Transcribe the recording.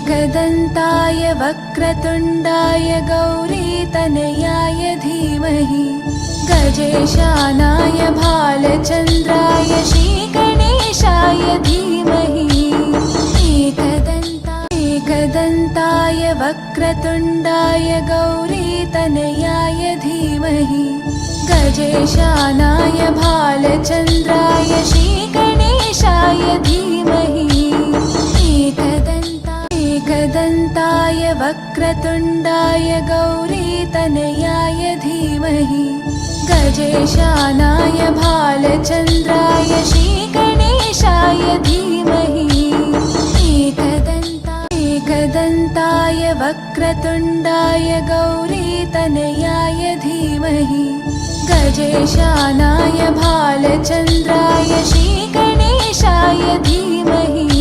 एकदन्ताय वक्रतुण्डाय गौरीतनयाय धीमहि गजेशानाय भालचन्द्राय श्रीगणेशाय धीमहि एकदन्ताय वक्रतुण्डाय गौरीतनयाय धीमहि गजेशानाय भालचन्द्राय श्रीगणेशाय धीमहि एकदन्ताय वक्रतुण्डाय गौरीतनयाय धीमहि गजेशानाय भालचन्द्राय श्रीगणेशाय धीमहि एकदन्ताय वक्रतुण्डाय गौरीतनयाय धीमहि गजेशानाय भालचन्द्राय श्रीगणेशाय धीमहि